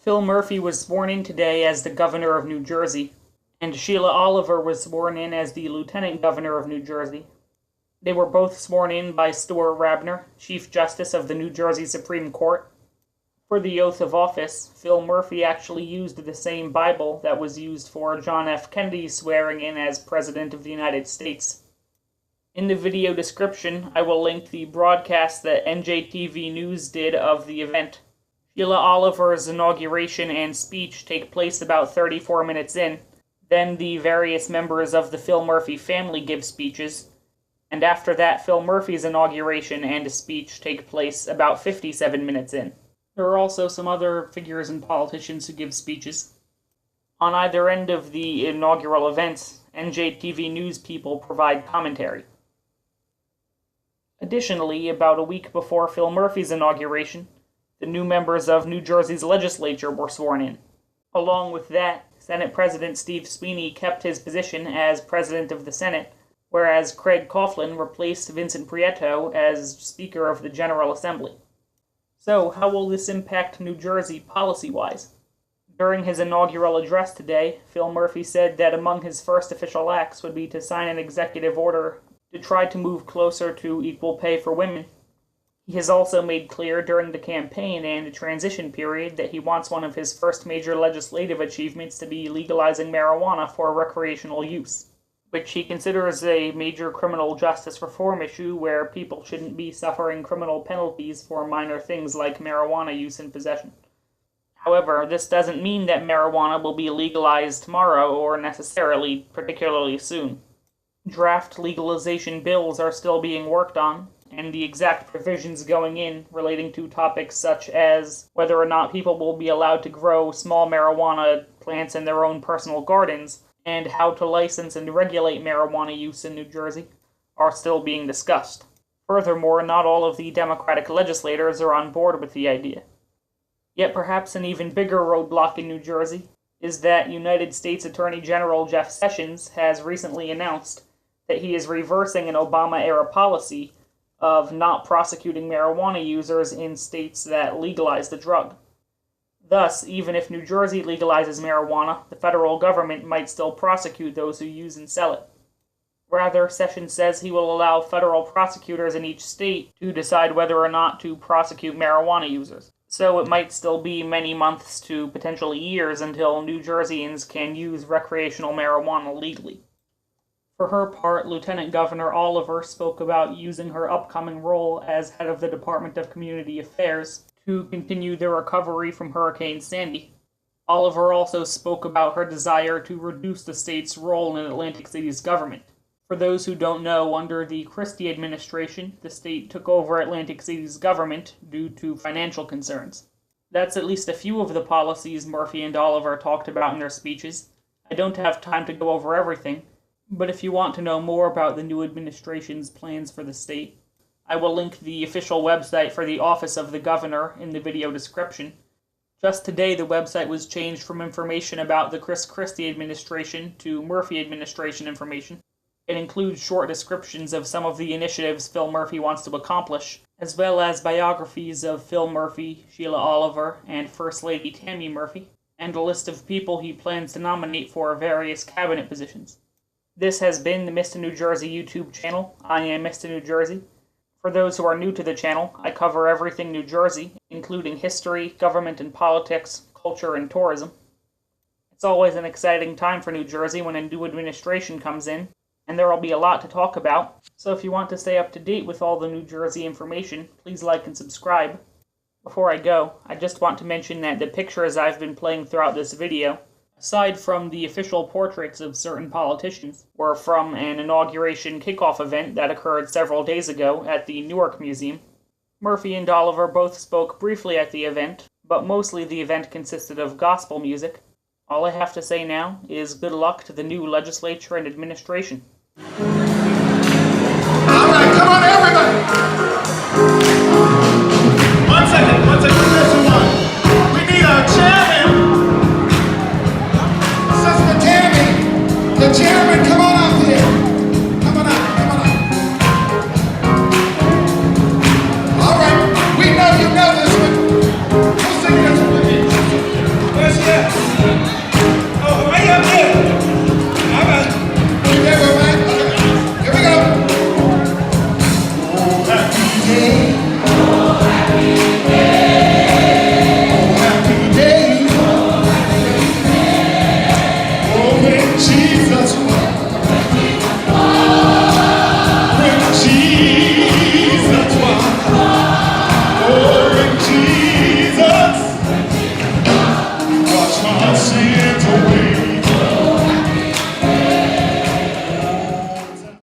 Phil Murphy was sworn in today as the governor of New Jersey, and Sheila Oliver was sworn in as the lieutenant governor of New Jersey. They were both sworn in by Stuart Rabner, Chief Justice of the New Jersey Supreme Court. For the oath of office, Phil Murphy actually used the same Bible that was used for John F. Kennedy's swearing in as President of the United States. In the video description, I will link the broadcast that NJTV News did of the event. Sheila Oliver's inauguration and speech take place about 34 minutes in. Then the various members of the Phil Murphy family give speeches, and after that Phil Murphy's inauguration and speech take place about 57 minutes in. There are also some other figures and politicians who give speeches. On either end of the inaugural events, NJTV News people provide commentary. Additionally, about a week before Phil Murphy's inauguration, the new members of New Jersey's legislature were sworn in. Along with that, Senate President Steve Sweeney kept his position as President of the Senate, whereas Craig Coughlin replaced Vincent Prieto as Speaker of the General Assembly. So, how will this impact New Jersey policy-wise? During his inaugural address today, Phil Murphy said that among his first official acts would be to sign an executive order to try to move closer to equal pay for women. He has also made clear during the campaign and transition period that he wants one of his first major legislative achievements to be legalizing marijuana for recreational use, which he considers a major criminal justice reform issue where people shouldn't be suffering criminal penalties for minor things like marijuana use and possession. However, this doesn't mean that marijuana will be legalized tomorrow or necessarily particularly soon. Draft legalization bills are still being worked on, and the exact provisions going in relating to topics such as whether or not people will be allowed to grow small marijuana plants in their own personal gardens, and how to license and regulate marijuana use in New Jersey, are still being discussed. Furthermore, not all of the Democratic legislators are on board with the idea. Yet perhaps an even bigger roadblock in New Jersey is that United States Attorney General Jeff Sessions has recently announced that he is reversing an Obama-era policy of not prosecuting marijuana users in states that legalize the drug. Thus, even if New Jersey legalizes marijuana, the federal government might still prosecute those who use and sell it. Rather, Sessions says he will allow federal prosecutors in each state to decide whether or not to prosecute marijuana users. So it might still be many months to potentially years until New Jerseyans can use recreational marijuana legally. For her part, Lieutenant Governor Oliver spoke about using her upcoming role as head of the Department of Community Affairs to continue the recovery from Hurricane Sandy. Oliver also spoke about her desire to reduce the state's role in Atlantic City's government. For those who don't know, under the Christie administration, the state took over Atlantic City's government due to financial concerns. That's at least a few of the policies Murphy and Oliver talked about in their speeches. I don't have time to go over everything, but if you want to know more about the new administration's plans for the state, I will link the official website for the Office of the Governor in the video description. Just today, the website was changed from information about the Chris Christie administration to Murphy administration information. It includes short descriptions of some of the initiatives Phil Murphy wants to accomplish, as well as biographies of Phil Murphy, Sheila Oliver, and First Lady Tammy Murphy, and a list of people he plans to nominate for various cabinet positions. This has been the Mr. New Jersey YouTube channel. I am Mr. New Jersey. For those who are new to the channel, I cover everything New Jersey, including history, government and politics, culture, and tourism. It's always an exciting time for New Jersey when a new administration comes in, and there will be a lot to talk about. So if you want to stay up to date with all the New Jersey information, please like and subscribe. Before I go, I just want to mention that the pictures I've been playing throughout this video, aside from the official portraits of certain politicians, were from an inauguration kickoff event that occurred several days ago at the Newark Museum. Murphy and Oliver both spoke briefly at the event, but mostly the event consisted of gospel music. All I have to say now is good luck to the new legislature and administration.